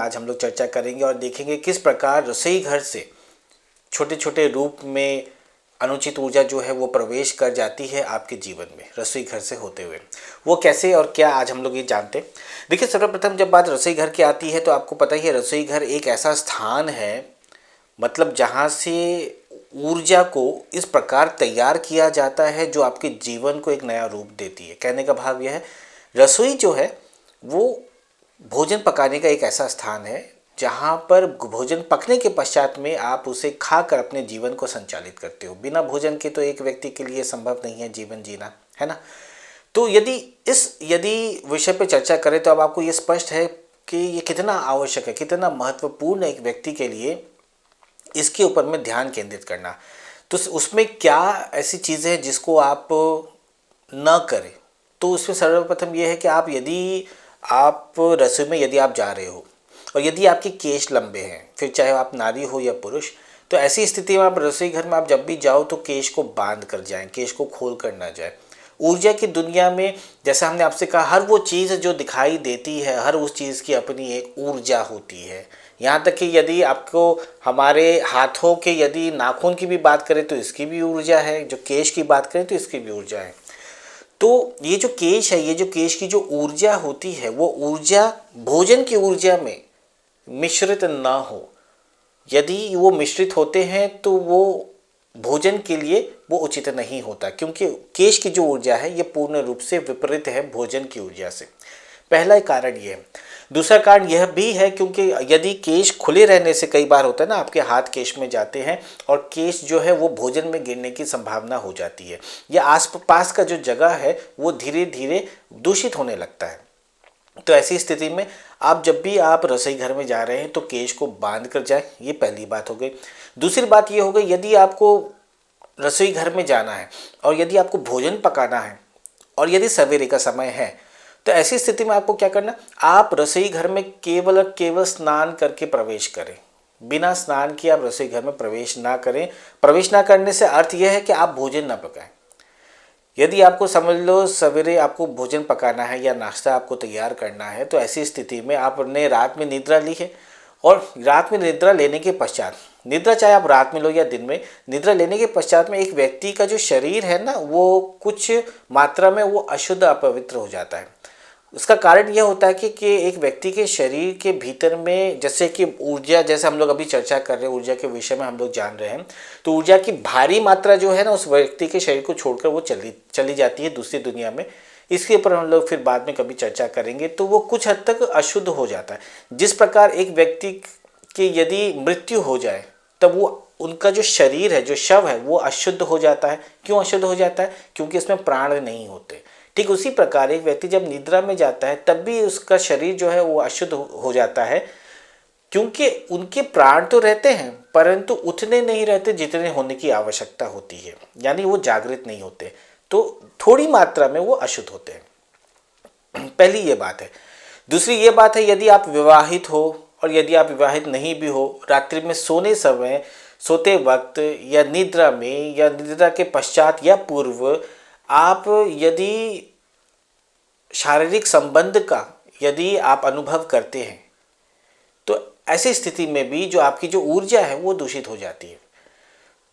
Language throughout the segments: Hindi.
में आज हम लोग चर्चा करेंगे और देखेंगे किस प्रकार रसोई घर से छोटे छोटे रूप में अनुचित ऊर्जा जो है वो प्रवेश कर जाती है आपके जीवन में रसोई घर से होते हुए। वो कैसे और क्या आज हम लोग ये जानते हैं। देखिए, सर्वप्रथम जब बात रसोई घर की आती है तो आपको पता ही है रसोई घर एक ऐसा स्थान है, मतलब जहाँ से ऊर्जा को इस प्रकार तैयार किया जाता है जो आपके जीवन को एक नया रूप देती है। कहने का भाव यह है, रसोई जो है वो भोजन पकाने का एक ऐसा स्थान है जहाँ पर भोजन पकने के पश्चात में आप उसे खाकर अपने जीवन को संचालित करते हो। बिना भोजन के तो एक व्यक्ति के लिए संभव नहीं है जीवन जीना, है ना। तो यदि विषय पे चर्चा करें तो अब आपको ये स्पष्ट है कि ये कितना आवश्यक है, कितना महत्वपूर्ण है एक व्यक्ति के लिए इसके ऊपर में ध्यान केंद्रित करना। तो उसमें क्या ऐसी चीज़ें हैं जिसको आप न करें। तो उसमें सर्वप्रथम ये है कि आप रसोई में यदि आप जा रहे हो और यदि आपके केश लंबे हैं, फिर चाहे आप नारी हो या पुरुष, तो ऐसी स्थिति में आप रसोई घर में आप जब भी जाओ तो केश को बांध कर जाएं, केश को खोल कर ना जाए। ऊर्जा की दुनिया में जैसा हमने आपसे कहा, हर वो चीज़ जो दिखाई देती है, हर उस चीज़ की अपनी एक ऊर्जा होती है। यहाँ तक कि यदि आपको हमारे हाथों के यदि नाखून की भी बात करें तो इसकी भी ऊर्जा है, जो केश की बात करें तो इसकी भी ऊर्जा है। तो ये जो केश है, ये जो केश की जो ऊर्जा होती है, वो ऊर्जा भोजन की ऊर्जा में मिश्रित ना हो। यदि वो मिश्रित होते हैं तो वो भोजन के लिए वो उचित नहीं होता, क्योंकि केश की जो ऊर्जा है ये पूर्ण रूप से विपरीत है भोजन की ऊर्जा से। पहला कारण ये है। दूसरा कारण यह भी है क्योंकि यदि केश खुले रहने से कई बार होता है ना, आपके हाथ केश में जाते हैं और केश जो है वो भोजन में गिरने की संभावना हो जाती है, या आसपास का जो जगह है वो धीरे धीरे दूषित होने लगता है। तो ऐसी स्थिति में आप जब भी आप रसोई घर में जा रहे हैं तो केश को बांध कर जाए, ये पहली बात हो गई। दूसरी बात ये हो गई, यदि आपको रसोई घर में जाना है और यदि आपको भोजन पकाना है और यदि सवेरे का समय है, तो ऐसी स्थिति में आपको क्या करना, आप रसोई घर में केवल और केवल स्नान करके प्रवेश करें। बिना स्नान किए आप रसोई घर में प्रवेश ना करें। प्रवेश ना करने से अर्थ यह है कि आप भोजन ना पकाएं। यदि आपको समझ लो सवेरे आपको भोजन पकाना है या नाश्ता आपको तैयार करना है, तो ऐसी स्थिति में आपने रात में निद्रा ली है और रात में निद्रा लेने के पश्चात, निद्रा चाहे आप रात में लो या दिन में, निद्रा लेने के पश्चात में एक व्यक्ति का जो शरीर है ना, वो कुछ मात्रा में वो अशुद्ध अपवित्र हो जाता है। उसका कारण यह होता है कि एक व्यक्ति के शरीर के भीतर में जैसे कि ऊर्जा, जैसे हम लोग अभी चर्चा कर रहे हैं ऊर्जा के विषय में हम लोग जान रहे हैं, तो ऊर्जा की भारी मात्रा जो है ना उस व्यक्ति के शरीर को छोड़कर वो चली जाती है दूसरी दुनिया में। इसके ऊपर हम लोग फिर बाद में कभी चर्चा करेंगे। तो वो कुछ हद तक अशुद्ध हो जाता है। जिस प्रकार एक व्यक्ति की यदि मृत्यु हो जाए तब वो उनका जो शरीर है, जो शव है, वो अशुद्ध हो जाता है। क्यों अशुद्ध हो जाता है? क्योंकि इसमें प्राण नहीं होते। ठीक उसी प्रकार एक व्यक्ति जब निद्रा में जाता है तब भी उसका शरीर जो है वो अशुद्ध हो जाता है, क्योंकि उनके प्राण तो रहते हैं परंतु उतने नहीं रहते जितने होने की आवश्यकता होती है, यानी वो जागृत नहीं होते, तो थोड़ी मात्रा में वो अशुद्ध होते हैं। पहली ये बात है। दूसरी ये बात है, यदि आप विवाहित हो और यदि आप विवाहित नहीं भी हो, रात्रि में सोते वक्त या निद्रा में या निद्रा के पश्चात या पूर्व आप यदि शारीरिक संबंध का यदि आप अनुभव करते हैं, तो ऐसी स्थिति में भी जो आपकी जो ऊर्जा है वो दूषित हो जाती है।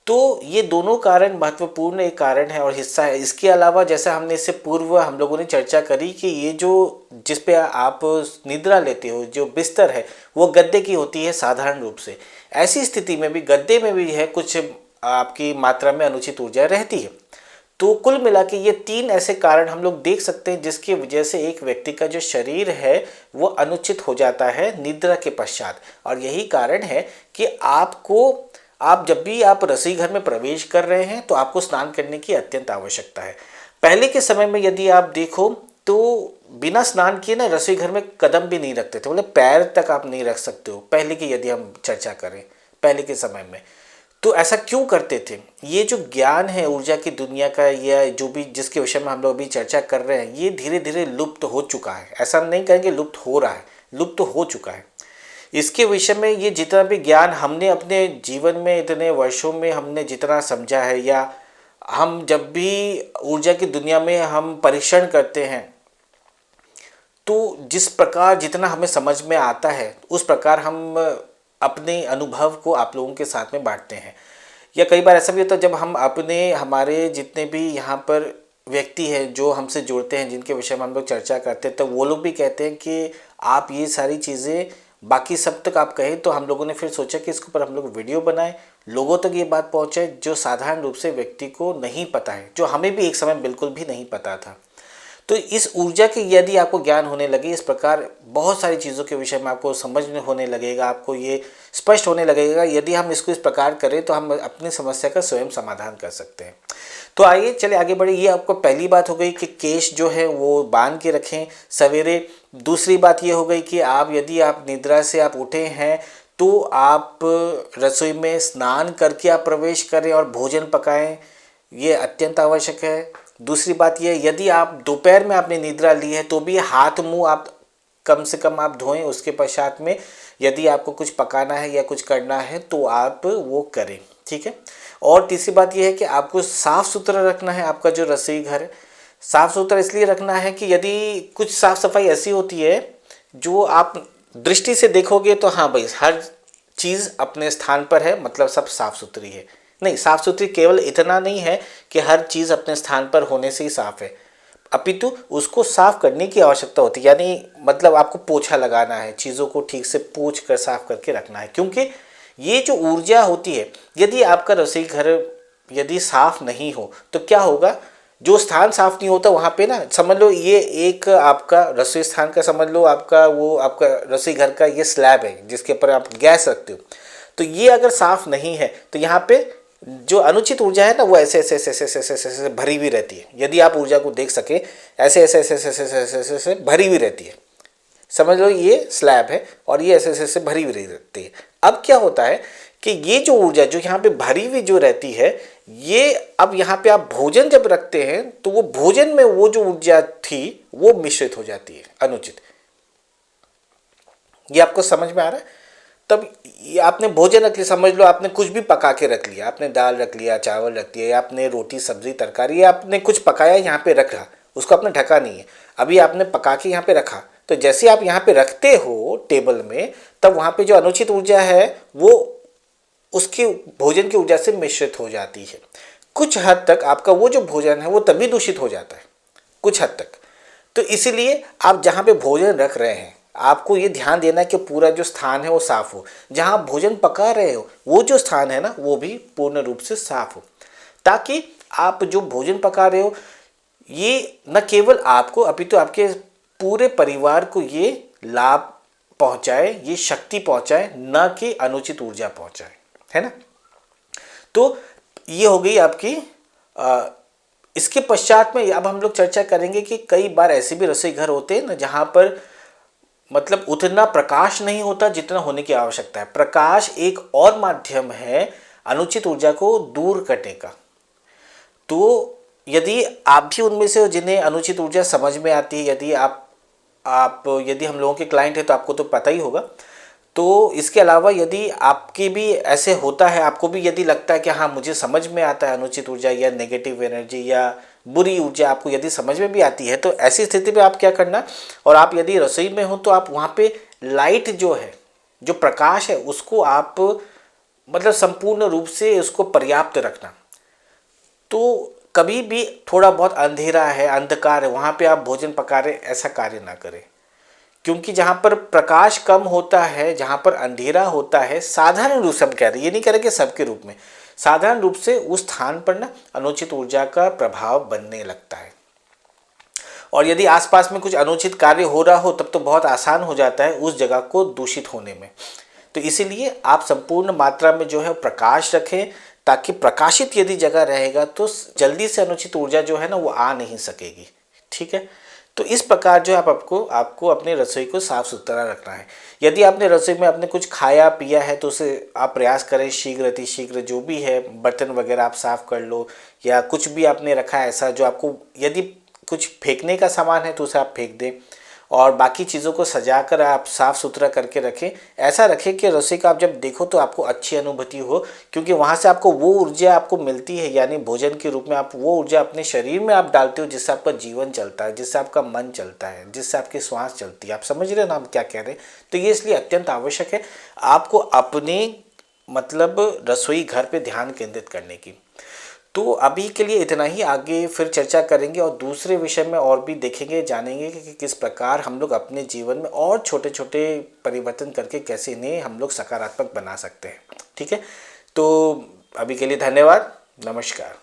तो ये दोनों कारण महत्वपूर्ण एक कारण है और हिस्सा है। इसके अलावा जैसा हमने इससे पूर्व हम लोगों ने चर्चा करी कि ये जो जिस पे आप निद्रा लेते हो, जो बिस्तर है वो गद्दे की होती है साधारण रूप से। ऐसी स्थिति में भी गद्दे में भी है कुछ आपकी मात्रा में अनुचित ऊर्जा रहती है। तो कुल मिला के ये 3 ऐसे कारण हम लोग देख सकते हैं जिसकी वजह से एक व्यक्ति का जो शरीर है वो अनुचित हो जाता है निद्रा के पश्चात। और यही कारण है कि आप जब भी आप रसोई घर में प्रवेश कर रहे हैं तो आपको स्नान करने की अत्यंत आवश्यकता है। पहले के समय में यदि आप देखो तो बिना स्नान किए ना रसोई घर में कदम भी नहीं रखते थे, मतलब पैर तक आप नहीं रख सकते हो। पहले की यदि हम चर्चा करें पहले के समय में, तो ऐसा क्यों करते थे? ये जो ज्ञान है ऊर्जा की दुनिया का या जो भी जिसके विषय में हम लोग अभी चर्चा कर रहे हैं, ये धीरे धीरे लुप्त हो चुका है। ऐसा हम नहीं कहेंगे लुप्त हो रहा है, लुप्त हो चुका है। इसके विषय में ये जितना भी ज्ञान हमने अपने जीवन में इतने वर्षों में हमने जितना समझा है, या हम जब भी ऊर्जा की दुनिया में हम परीक्षण करते हैं तो जिस प्रकार जितना हमें समझ में आता है उस प्रकार हम अपने अनुभव को आप लोगों के साथ में बांटते हैं। या कई बार ऐसा भी होता है जब हम अपने हमारे जितने भी यहाँ पर व्यक्ति हैं जो हमसे जुड़ते हैं, जिनके विषय में हम लोग चर्चा करते हैं, तो वो लोग भी कहते हैं कि आप ये सारी चीज़ें बाकी सब तक आप कहें। तो हम लोगों ने फिर सोचा कि इसके ऊपर हम लोग वीडियो बनाएं, लोगों तक ये बात पहुँचे जो साधारण रूप से व्यक्ति को नहीं पता है, जो हमें भी एक समय बिल्कुल भी नहीं पता था। तो इस ऊर्जा के यदि आपको ज्ञान होने लगे, इस प्रकार बहुत सारी चीज़ों के विषय में आपको समझ में होने लगेगा, आपको ये स्पष्ट होने लगेगा, यदि हम इसको इस प्रकार करें तो हम अपनी समस्या का स्वयं समाधान कर सकते हैं। तो आइए चले आगे बढ़े। ये आपको पहली बात हो गई कि केश जो है वो बांध के रखें सवेरे। दूसरी बात ये हो गई कि आप यदि आप निद्रा से आप उठे हैं तो आप रसोई में स्नान करके आप प्रवेश करें और भोजन पकाएं, ये अत्यंत आवश्यक है। दूसरी बात यह, यदि आप दोपहर में आपने निद्रा ली है तो भी हाथ मुंह आप कम से कम आप धोएं। उसके पश्चात में यदि आपको कुछ पकाना है या कुछ करना है तो आप वो करें, ठीक है। और तीसरी बात यह है कि आपको साफ़ सुथरा रखना है आपका जो रसोई घर है। साफ़ सुथरा इसलिए रखना है कि यदि कुछ साफ़ सफाई ऐसी होती है जो आप दृष्टि से देखोगे तो हाँ भाई हर चीज़ अपने स्थान पर है, मतलब सब साफ़ सुथरी है। नहीं, साफ़ सुथरी केवल इतना नहीं है कि हर चीज़ अपने स्थान पर होने से ही साफ़ है, अपितु उसको साफ़ करने की आवश्यकता होती है। यानी मतलब आपको पोछा लगाना है, चीज़ों को ठीक से पोंछ कर साफ़ करके रखना है। क्योंकि ये जो ऊर्जा होती है, यदि आपका रसोई घर यदि साफ़ नहीं हो तो क्या होगा, जो स्थान साफ़ नहीं होता वहाँ पे ना, समझ लो ये एक आपका रसोई स्थान का, समझ लो आपका वो आपका रसोई घर का ये स्लैब है जिसके ऊपर आप गैस रखते हो, तो ये अगर साफ़ नहीं है तो यहाँ पे जो अनुचित ऊर्जा है ना वो ऐसे ऐसे ऐसे ऐसे ऐसे ऐसे ऐसे भरी हुई रहती है। यदि आप ऊर्जा को देख सके, ऐसे ऐसे ऐसे ऐसे ऐसे ऐसे ऐसे ऐसे भरी हुई रहती है। समझ लो ये स्लैब है और ये ऐसे ऐसे ऐसे भरी हुई रहती है। अब क्या होता है कि ये जो ऊर्जा जो यहाँ पे भरी हुई जो रहती है, ये अब यहाँ पे आप भोजन जब रखते हैं तो वो भोजन में वो जो ऊर्जा थी वो मिश्रित हो जाती है अनुचित। ये आपको समझ में आ रहा है? तब ये आपने भोजन रख लिया, समझ लो आपने कुछ भी पका के रख लिया, आपने दाल रख लिया, चावल रख लिया, या आपने रोटी सब्जी तरकारी, या आपने कुछ पकाया यहाँ पे रखा, उसको आपने ढका नहीं है, अभी आपने पका के यहाँ पे रखा, तो जैसे आप यहाँ पे रखते हो टेबल में, तब वहाँ पे जो अनुचित ऊर्जा है वो उसकी भोजन की ऊर्जा से मिश्रित हो जाती है। कुछ हद तक आपका वो जो भोजन है वो तभी दूषित हो जाता है, कुछ हद तक। तो इसीलिए आप जहाँ पे भोजन रख रहे हैं आपको ये ध्यान देना है कि पूरा जो स्थान है वो साफ हो। जहाँ आप भोजन पका रहे हो वो जो स्थान है ना वो भी पूर्ण रूप से साफ हो, ताकि आप जो भोजन पका रहे हो ये न केवल आपको अपितु तो आपके पूरे परिवार को ये लाभ पहुंचाए, ये शक्ति पहुंचाए, न कि अनुचित ऊर्जा पहुंचाए, है ना। तो ये हो गई आपकी इसके पश्चात में अब हम लोग चर्चा करेंगे कि कई बार ऐसे भी रसोई घर होते हैं ना जहाँ पर मतलब उतना प्रकाश नहीं होता जितना होने की आवश्यकता है। प्रकाश एक और माध्यम है अनुचित ऊर्जा को दूर करने का। तो यदि आप भी उनमें से हो जिन्हें अनुचित ऊर्जा समझ में आती है, यदि आप यदि हम लोगों के क्लाइंट हैं तो आपको तो पता ही होगा। तो इसके अलावा यदि आपके भी ऐसे होता है, आपको भी यदि लगता है कि हाँ मुझे समझ में आता है अनुचित ऊर्जा या नेगेटिव एनर्जी या बुरी ऊर्जा आपको यदि समझ में भी आती है, तो ऐसी स्थिति में आप क्या करना, और आप यदि रसोई में हो तो आप वहाँ पे लाइट जो है, जो प्रकाश है उसको आप मतलब संपूर्ण रूप से उसको पर्याप्त रखना। तो कभी भी थोड़ा बहुत अंधेरा है, अंधकार है, वहाँ पे आप भोजन पका रहे ऐसा कार्य ना करें। क्योंकि जहाँ पर प्रकाश कम होता है, जहाँ पर अंधेरा होता है, साधारण रूप से हम कह रहे हैं, ये नहीं कह रहे कि सबके रूप में, साधारण रूप से उस स्थान पर ना अनुचित ऊर्जा का प्रभाव बनने लगता है। और यदि आसपास में कुछ अनुचित कार्य हो रहा हो तब तो बहुत आसान हो जाता है उस जगह को दूषित होने में। तो इसीलिए आप संपूर्ण मात्रा में जो है प्रकाश रखें, ताकि प्रकाशित यदि जगह रहेगा तो जल्दी से अनुचित ऊर्जा जो है ना वो आ नहीं सकेगी, ठीक है। तो इस प्रकार जो है आपको अपने रसोई को साफ सुथरा रखना है। यदि आपने रसोई में आपने कुछ खाया पिया है तो उसे आप प्रयास करें शीघ्र अतिशीघ्र जो भी है बर्तन वगैरह आप साफ़ कर लो, या कुछ भी आपने रखा है ऐसा जो आपको, यदि कुछ फेंकने का सामान है तो उसे आप फेंक दें। और बाकी चीज़ों को सजा कर आप साफ़ सुथरा करके रखें। ऐसा रखें कि रसोई का आप जब देखो तो आपको अच्छी अनुभूति हो, क्योंकि वहाँ से आपको वो ऊर्जा आपको मिलती है, यानी भोजन के रूप में आप वो ऊर्जा अपने शरीर में आप डालते हो जिससे आपका जीवन चलता है, जिससे आपका मन चलता है, जिससे आपकी श्वास चलती है। आप समझ रहे हो ना हम क्या कह रहे हैं? तो ये इसलिए अत्यंत आवश्यक है आपको अपने मतलब रसोई घर पे ध्यान केंद्रित करने की। तो अभी के लिए इतना ही, आगे फिर चर्चा करेंगे और दूसरे विषय में और भी देखेंगे, जानेंगे कि किस प्रकार हम लोग अपने जीवन में और छोटे छोटे परिवर्तन करके कैसे इन्हें हम लोग सकारात्मक बना सकते हैं। ठीक है, तो अभी के लिए धन्यवाद, नमस्कार।